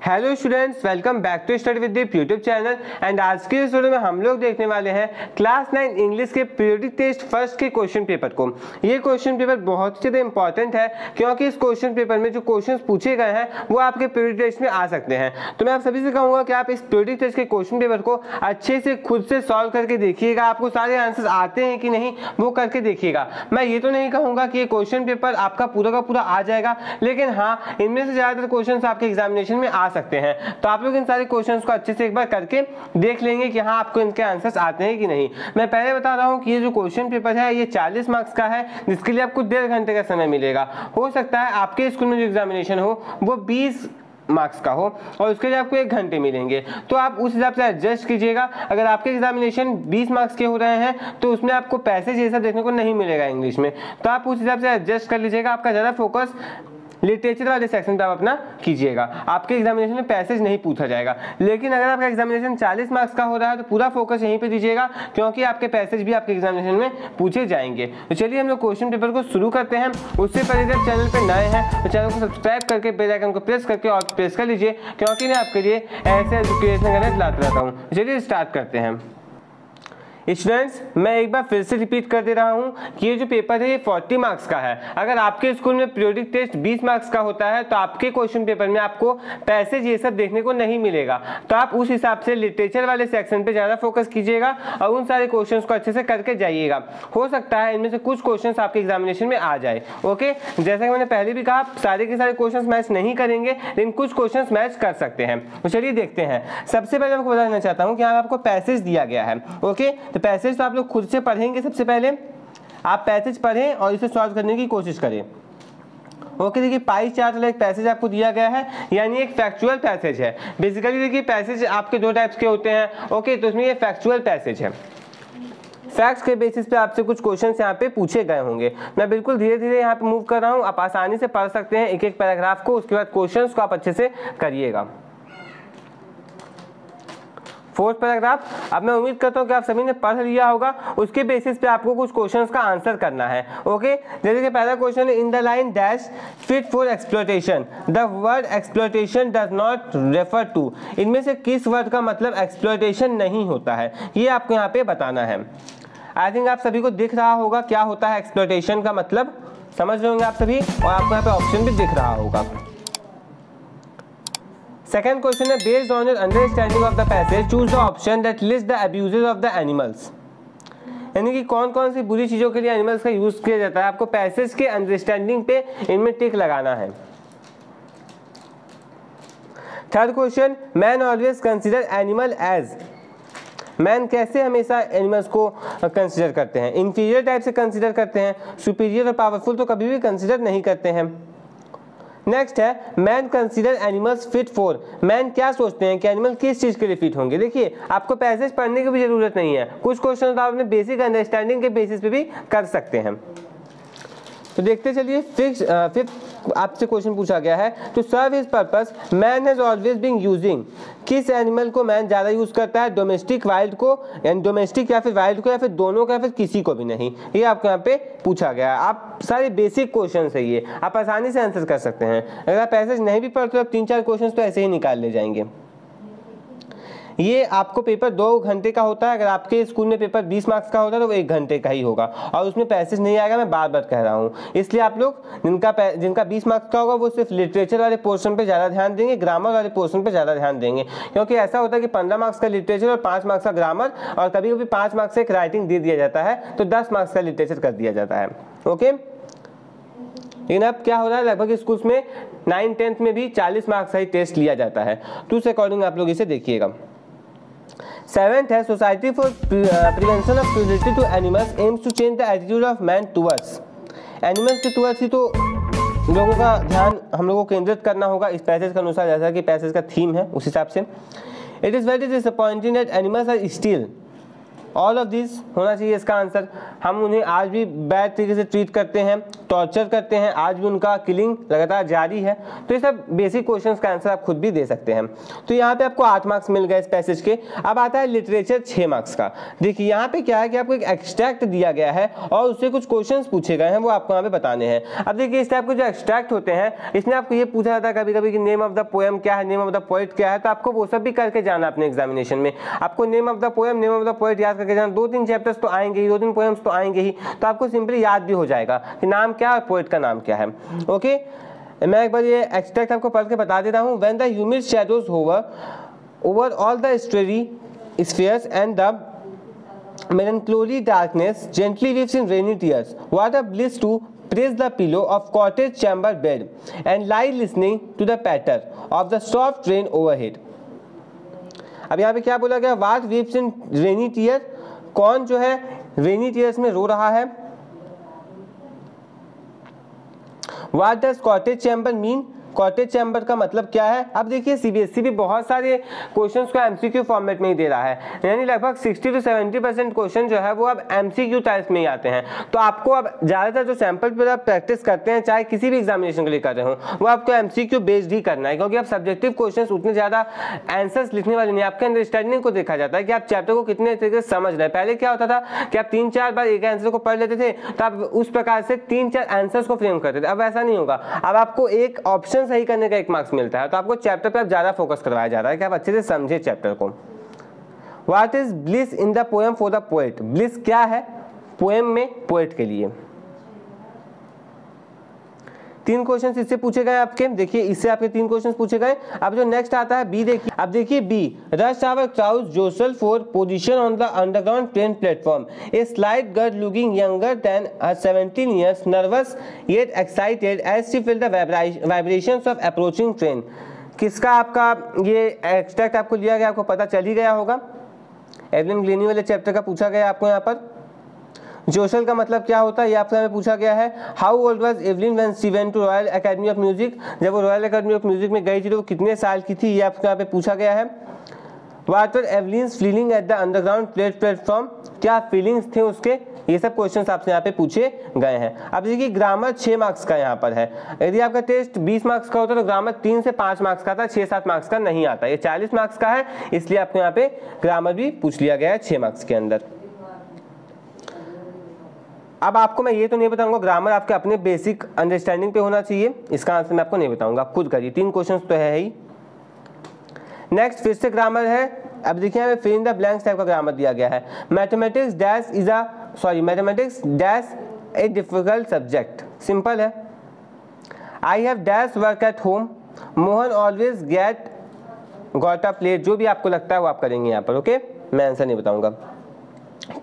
Hello students, welcome back to study with Deep YouTube channel. And आज के इस video में हम लोग देखने वाले हैं क्लास 9 इंग्लिश के पीरियोडिक टेस्ट फर्स्ट के क्वेश्चन पेपर को। ये क्वेश्चन पेपर बहुत ही ज़्यादा इंपॉर्टेंट है क्योंकि इस क्वेश्चन पेपर में जो क्वेश्चंस पूछे गए हैं वो आपके पीरियोडिक टेस्ट में आ सकते हैं। तो मैं आप सभी से कहूँगा कि आप इस पीरियोडिक टेस्ट के क्वेश्चन पेपर को अच्छे से खुद से सॉल्व करके देखिएगा। आपको सारे आंसर्स आते हैं कि नहीं वो करके देखिएगा। मैं ये तो नहीं कहूँगा कि ये क्वेश्चन पेपर आपका पूरा का पूरा आ जाएगा, लेकिन हाँ, इनमें से ज़्यादातर क्वेश्चन आपके एग्जामिनेशन में आ सकते हैं। तो आप लोग इन सारे क्वेश्चंस को अच्छे से एक बार करके देख लेंगे कि हाँ, आपको इनके आंसर्स आते हैं कि नहीं। मैं पहले बता रहा हूँ कि ये जो क्वेश्चन पेपर है ये 40 मार्क्स का है, जिसके लिए आपको 1.5 घंटे का समय मिलेगा। हो सकता है आपके स्कूल में जो एग्जामिनेशन हो वो 20 मार्क्स का हो और उसके लिए आपको 1 घंटे मिलेंगे, तो आप उस हिसाब से एडजस्ट कीजिएगा। अगर आपके एग्जामिनेशन 20 मार्क्स के हो रहे हैं तो उसमें आपको पैसेज ये सब देखने को नहीं मिलेगा इंग्लिश में, तो आप उस हिसाब से एडजस्ट कर लीजिएगा। आपका ज़्यादा फोकस लिटरेचर वाले सेक्शन पे आप अपना कीजिएगा। आपके एग्जामिनेशन में पैसेज नहीं पूछा जाएगा, लेकिन अगर आपका एग्जामिनेशन 40 मार्क्स का हो रहा है तो पूरा फोकस यहीं पे दीजिएगा क्योंकि आपके पैसेज भी आपके एग्जामिनेशन में पूछे जाएंगे। तो चलिए हम लोग क्वेश्चन पेपर को शुरू करते हैं। उससे पहले जब चैनल पर नए हैं तो चैनल को सब्सक्राइब करके बेल आइकन को प्रेस करके और प्रेस कर लीजिए क्योंकि मैं आपके लिए ऐसे एजुकेशनल गणित लाता रहता हूँ। चलिए स्टार्ट करते हैं। स्टूडेंट्स, मैं एक बार फिर से रिपीट कर दे रहा हूं कि ये जो पेपर है ये 40 मार्क्स का है। अगर आपके स्कूल में पीरियोडिक टेस्ट 20 मार्क्स का होता है तो आपके क्वेश्चन पेपर में आपको पैसेज ये सब देखने को नहीं मिलेगा, तो आप उस हिसाब से लिटरेचर वाले सेक्शन पे ज़्यादा फोकस कीजिएगा और उन सारे क्वेश्चंस को अच्छे से करके जाइएगा। हो सकता है इनमें से कुछ क्वेश्चंस आपके एग्जामिनेशन में आ जाए। ओके, जैसा कि मैंने पहले भी कहा, सारे के सारे क्वेश्चन मैच नहीं करेंगे, लेकिन कुछ क्वेश्चन मैच कर सकते हैं। तो चलिए देखते हैं। सबसे पहले आपको बताना चाहता हूँ कि यहाँ आपको पैसेज दिया गया है। ओके, तो पैसेज तो आप लोग खुद से पढ़ेंगे। सबसे पहले आप पैसेज पढ़ें और इसे सॉल्व करने की कोशिश करें। ओके, देखिए पाई चार्ट वाला एक पैसेज आपको दिया गया है, यानी एक फैक्चुअल पैसेज है। बेसिकली देखिए पैसेज आपके 2 टाइप्स के होते हैं। ओके, तो उसमें ये फैक्चुअल पैसेज है। फैक्ट्स के बेसिस पे आपसे कुछ क्वेश्चंस यहाँ पे पूछे गए होंगे। मैं बिल्कुल धीरे धीरे यहाँ पे मूव कर रहा हूँ, आप आसानी से पढ़ सकते हैं एक एक पैराग्राफ को। उसके बाद क्वेश्चंस को आप अच्छे से करिएगा। 4th पैराग्राफ, अब मैं उम्मीद करता हूँ कि आप सभी ने पढ़ लिया होगा। उसके बेसिस पे आपको कुछ क्वेश्चंस का आंसर करना है। ओके, जैसे कि पहला क्वेश्चन है, in the line dash fit for exploitation the word exploitation does not refer to. इनमें से किस वर्ड का मतलब एक्सप्लॉयटेशन नहीं होता है, ये आपको यहाँ पे बताना है। आई थिंक आप सभी को दिख रहा होगा क्या होता है एक्सप्लॉयटेशन का मतलब, समझ रहे होंगे आप सभी, और आपको यहाँ पे ऑप्शन भी दिख रहा होगा। सेकेंड क्वेश्चन है, based on your understanding of the passage choose the option that list the abuses of the animals. यानी कि कौन कौन सी बुरी चीजों के लिए एनिमल्स का यूज किया जाता है, आपको पैसेज के अंडरस्टैंडिंग पे इनमें टिक लगाना है। Third question, man always consider animal as. Man कैसे हमेशा एनिमल्स को कंसिडर करते हैं, इंफीरियर टाइप से कंसिडर करते हैं, सुपीरियर और पावरफुल तो कभी भी कंसिडर नहीं करते हैं। नेक्स्ट है, man consider animals fit for. Man क्या सोचते हैं कि एनिमल किस चीज के लिए फिट होंगे। देखिए आपको पैसेज पढ़ने की भी जरूरत नहीं है, कुछ क्वेश्चन तो आप अपने बेसिक अंडरस्टैंडिंग के बेसिस पे भी कर सकते हैं। तो देखते चलिए। फिफ्थ आपसे क्वेश्चन पूछा गया है, to serve his purpose man has always been using. किस एनिमल को मैन ज्यादा यूज करता है, डोमेस्टिक वाइल्ड को, यानी डोमेस्टिक या फिर वाइल्ड को, या फिर दोनों को, या फिर किसी को भी नहीं। ये आपको यहाँ पे पूछा गया है। आप सारे बेसिक क्वेश्चन है ये, आप आसानी से आंसर कर सकते हैं। अगर आप पैसेज नहीं भी पढ़ते तो 3-4 क्वेश्चन तो ऐसे ही निकाल ले जाएंगे। ये आपको पेपर 2 घंटे का होता है। अगर आपके स्कूल में पेपर 20 मार्क्स का होता है तो 1 घंटे का ही होगा और उसमें पैसेज नहीं आएगा, मैं बार बार कह रहा हूँ। इसलिए आप लोग जिनका 20 मार्क्स का होगा वो सिर्फ लिटरेचर वाले पोर्शन पे ज़्यादा ध्यान देंगे, ग्रामर वाले पोर्शन पे ज़्यादा ध्यान देंगे, क्योंकि ऐसा होता है कि 15 मार्क्स का लिटरेचर और 5 मार्क्स का ग्रामर, और कभी कभी 5 मार्क्स से एक राइटिंग दे दिया जाता है तो 10 मार्क्स का लिटरेचर कर दिया जाता है। ओके, लेकिन अब क्या हो रहा है, लगभग स्कूल्स में 9th-10th में भी 40 मार्क्स का ही टेस्ट लिया जाता है, तो उस अकॉर्डिंग आप लोग इसे देखिएगा। 7th है, society for prevention of cruelty to animals aims to change the attitude of man towards. Animals के टुवर्ड्स ही तो लोगों का ध्यान हम लोगों को केंद्रित करना होगा इस पैसेज के अनुसार, जैसा कि पैसेज का थीम है उस हिसाब से। It is very disappointing that animals are still all of this होना चाहिए इसका आंसर। हम उन्हें आज भी बैड तरीके से ट्रीट करते हैं, टॉर्चर करते हैं, आज भी उनका किलिंग लगातार जारी है। तो ये सब बेसिक क्वेश्चंस का आंसर आप खुद भी दे सकते हैं। तो यहाँ पे आपको 8 मार्क्स मिल गए इस पैसेज के। अब आता है लिटरेचर 6 मार्क्स का। देखिए यहाँ पे क्या है कि आपको एक एक्सट्रैक्ट दिया गया है और उससे कुछ क्वेश्चंस पूछे गए हैं, वो आपको यहाँ पे बताने हैं। अब देखिए इस टाइप के जो एक्सट्रैक्ट होते हैं इसमें आपको ये पूछा जाता है कभी कभी कि नेम ऑफ द पोएम क्या है, नेम ऑफ द पोएट क्या है, तो आपको वो सब भी करके जाना अपने एग्जामिनेशन में। आपको name of the poem, name of the poet याद करके जाना। 2-3 चैप्टर्स तो आएंगे ही, 2-3 पोएम्स तो आएंगे ही, तो आपको सिंपली याद भी हो जाएगा कि नाम क्या है और पोएट का नाम क्या है। ओके, मैं एक बार ये एक्सट्रैक्ट आपको पढ़ के बता देता हूँ। When the humid shadows hover over all the starry spheres and the melancholy darkness gently weeps in rainy tears, what a bliss to press the pillow of cottage chamber bed and lie listening to the patter of the soft rain overhead। अब यहाँ पे क्या बोला गया, what weeps in rainy tears, कौन जो है रेनी tears में रो रहा है। What does cottage chamber mean, cottage chamber का मतलब क्या है। अब देखिए सीबीएसई भी बहुत सारे क्वेश्चंस को एमसीक्यू फॉर्मेट में ही दे रहा है, यानी लगभग 60 से 70% क्वेश्चन जो है वो अब एमसीक्यू टाइप्स में ही आते हैं। तो आपको अब ज़्यादातर जो सैंपल पर आप प्रैक्टिस करते हैं, चाहे किसी भी एग्जामिनेशन के लिए कर रहे हो, वो आपको एमसीक्यू बेस्ड ही करना है, क्योंकि अब सब्जेक्टिव क्वेश्चन उतने ज़्यादा आंसर्स लिखने वाले नहीं, आपके अंडरस्टैंडिंग को देखा जाता है कि आप चैप्टर को कितने तरीके से समझ रहे हैं। पहले क्या होता था कि आप 3-4 बार एक आंसर को पढ़ लेते थे, तो आप उस प्रकार से 3-4 आंसर्स को फ्रेम करते थे। अब ऐसा नहीं होगा, अब आपको एक ऑप्शन सही करने का 1 मार्क्स मिलता है। तो आपको चैप्टर पे अब ज्यादा फोकस करवाया जा रहा है कि आप अच्छे से समझे चैप्टर को। What is bliss in the poem for the poet, bliss क्या है पोएम में पोएट के लिए। 3 क्वेश्चन इससे पूछे गए आपके, देखिए इससे आपके 3 क्वेश्चन पूछे गए। अब जो नेक्स्ट आता है बी, देखिए अब देखिए B, rush hour crowd jostle for position on the underground train platform, a slight girl looking younger than 17 years, nervous yet excited as she felt the vibrations of approaching train। किसका आपका ये extract आपको लिया गया, आपको पता चल ही गया होगा, एवलिन ग्लीनी वाले चैप्टर का पूछा गया आपको यहाँ पर। जोसेल का मतलब क्या होता है ये आपसे हमें पूछा गया है। How old was Evelyn when she went to Royal Academy of Music, जब वो रॉयल एकेडमी ऑफ म्यूजिक में गई थी तो वो कितने साल की थी, ये आपको यहाँ पे पूछा गया है। What were Evelyn's feeling at the underground platform, क्या फीलिंग्स थे उसके, ये सब क्वेश्चंस आपसे यहाँ पे पूछे गए हैं। अब देखिए ग्रामर 6 मार्क्स का यहाँ पर है। यदि आपका टेस्ट 20 मार्क्स का होता तो ग्रामर 3 से 5 मार्क्स का था, 6-7 मार्क्स का नहीं आता। ये 40 मार्क्स का है, इसलिए आपको यहाँ पे ग्रामर भी पूछ लिया गया है 6 मार्क्स के अंदर। अब आपको मैं ये तो नहीं बताऊंगा, ग्रामर आपके अपने बेसिक अंडरस्टैंडिंग पे होना चाहिए, इसका आंसर मैं आपको नहीं बताऊंगा, आप खुद करिए। 3 क्वेश्चंस तो है ही। नेक्स्ट फिर से ग्रामर है। अब देखिए हमें fill in the blanks type का ग्रामर दिया गया है। Mathematics dash a difficult subject, simple है। I have dash work at home, Mohan always got a plate, जो भी आपको लगता है वो आप करेंगे यहाँ पर। ओके, मैं आंसर नहीं बताऊंगा।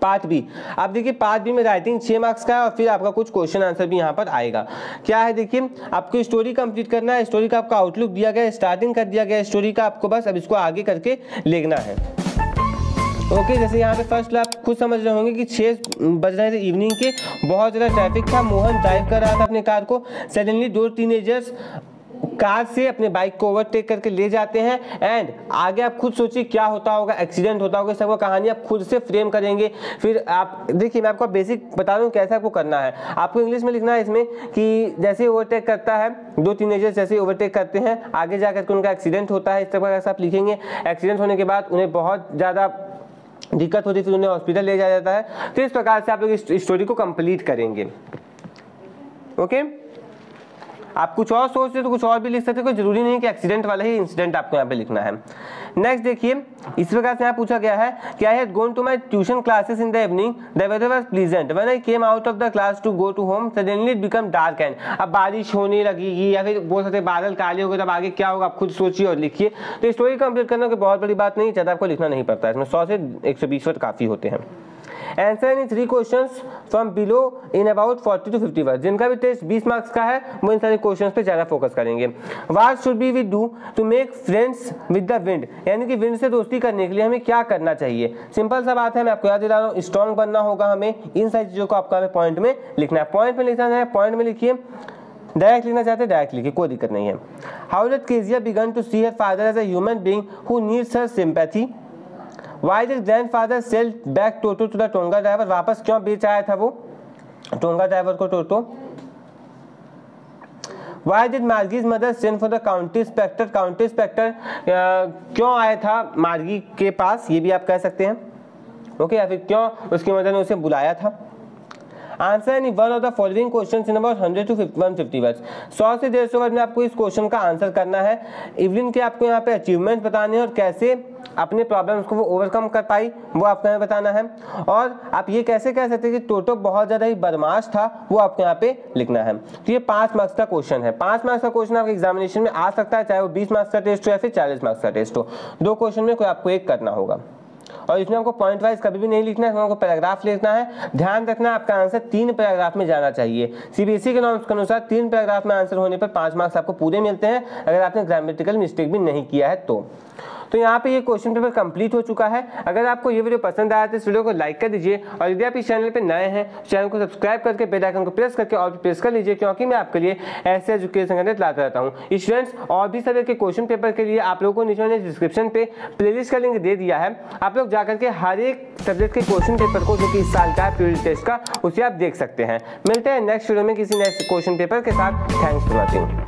पार्ट बी, आप देखिए पार्ट बी में राइटिंग 6 मार्क्स का है और फिर आपका कुछ क्वेश्चन आंसर भी यहाँ पर आएगा। क्या है देखिए, आपको स्टोरी कंप्लीट करना है, स्टोरी का आपका आउटलुक दिया गया है, स्टार्टिंग कर दिया गया है स्टोरी का, आपको बस अब इसको आगे करके लिखना है। ओके, जैसे यहाँ पे फर्स्ट आप खुद समझ रहे होंगे कि 6 बज रहे थे इवनिंग के, बहुत ज़्यादा ट्रैफिक था, मोहन ड्राइव कर रहा था अपने कार को, सडनली 2 टीनेजर्स कार से अपने बाइक को ओवरटेक करके ले जाते हैं एंड आगे आप खुद सोचिए क्या होता होगा, एक्सीडेंट होता होगा, सबका कहानी आप खुद से फ्रेम करेंगे। फिर आप देखिए मैं आपको बेसिक बता दूं कैसे आपको करना है। आपको इंग्लिश में लिखना है इसमें कि जैसे ओवरटेक करता है, 2 टीनेजर्स जैसे ओवरटेक करते हैं, आगे जाकर के उनका एक्सीडेंट होता है, इस तरह से आप लिखेंगे। एक्सीडेंट होने के बाद उन्हें बहुत ज़्यादा दिक्कत होती है, फिर उन्हें हॉस्पिटल ले जाया जाता है। तो इस प्रकार से आप लोग इस स्टोरी को कंप्लीट करेंगे। ओके, आप कुछ और सोचते तो कुछ और भी लिख सकते, कोई जरूरी नहीं कि एक्सीडेंट वाला ही इंसिडेंट आपको यहाँ पे लिखना है। नेक्स्ट देखिए इस प्रकार से यहाँ पूछा गया है कि I had gone to my tuition classes in the evening, the weather was pleasant, when I came out of the class to go to home suddenly it become dark and, अब बारिश होने लगेगी या फिर बोल सकते बादल काले हो गए, तब आगे क्या होगा आप खुद सोचिए और लिखिए। तो स्टोरी कंप्लीट करने की बहुत बड़ी बात नहीं, ज़्यादा आपको लिखना नहीं पड़ता है, इसमें 100 से 120 वर्ड काफ़ी होते हैं। Answer in 3 questions from below in about 40 to 50 word, जिनका भी टेस्ट 20 मार्क्स का है वो इन सारे क्वेश्चंस पे ज़्यादा फोकस करेंगे। What should be we do to make friends with the wind, यानी कि विंड से दोस्ती करने के लिए हमें क्या करना चाहिए। सिंपल सा बात है, मैं आपको याद दिला रहा हूँ, स्ट्रॉन्ग बनना होगा हमें, इन सारी चीज़ों को आपको हमें पॉइंट में लिखना है। पॉइंट में लिखना है, पॉइंट में लिखिए, डायरेक्ट लिखना चाहते हैं डायरेक्ट लिखिए, कोई दिक्कत नहीं है। How did Kezia begin to see her father as a human being who needs her sympathy, why did grandfather sell back Toto to the tonga driver, वापस क्यों बेच आया था वो टोंगा ड्राइवर को Toto. Why did Margie's mother send for the county inspector, county inspector क्यों आया था मार्गी के पास, ये भी आप कह सकते हैं ओके, या फिर क्यों उसकी मदर ने उसे बुलाया था। Answer any one of the following question in about 100 to 150 words, 100 से 150 वर्ड में आपको इस क्वेश्चन का आंसर करना है। इवलिन के आपको यहाँ पे अचीवमेंट बताने हैं और कैसे अपने प्रॉब्लम्स को वो ओवरकम कर पाई वो आपको यहाँ बताना है। और आप ये कैसे कह सकते हैं कि टोटो बहुत ज़्यादा ही बदमाश था, वो आपको यहाँ पे लिखना है। तो ये 5 मार्क्स का क्वेश्चन है। 5 मार्क्स का क्वेश्चन आपके एग्जामिनेशन में आ सकता है, चाहे वो 20 मार्क्स का टेस्ट हो या फिर 40 मार्क्स का टेस्ट हो। 2 क्वेश्चन में कोई आपको एक करना होगा और इसमें आपको पॉइंट वाइज कभी भी नहीं लिखना है, इसमें आपको पैराग्राफ लिखना है। ध्यान रखना आपका आंसर 3 पैराग्राफ में जाना चाहिए। सीबीएसई के नॉर्म्स के अनुसार 3 पैराग्राफ में आंसर होने पर 5 मार्क्स आपको पूरे मिलते हैं, अगर आपने ग्रामेटिकल मिस्टेक भी नहीं किया है तो यहाँ पे ये क्वेश्चन पेपर कंप्लीट हो चुका है। अगर आपको ये वीडियो पसंद आया तो इस वीडियो को लाइक कर दीजिए और यदि आप इस चैनल पे नए हैं चैनल को सब्सक्राइब करके बेल आइकन को प्रेस करके और प्रेस कर लीजिए, क्योंकि मैं आपके लिए ऐसे एजुकेशन कंटेंट लाता रहता हूँ। स्टूडेंट्स और भी सभी के क्वेश्चन पेपर के लिए आप लोगों को नीचे मैंने डिस्क्रिप्शन पे प्लेलिस्ट का लिंक दे दिया है, आप लोग जाकर के हर एक सब्जेक्ट के क्वेश्चन पेपर को जो कि इस साल का है प्रीवियस टेस्ट का, उसे आप देख सकते हैं। मिलते हैं नेक्स्ट वीडियो में किसी नेक्स्ट क्वेश्चन पेपर के साथ। Thanks for watching.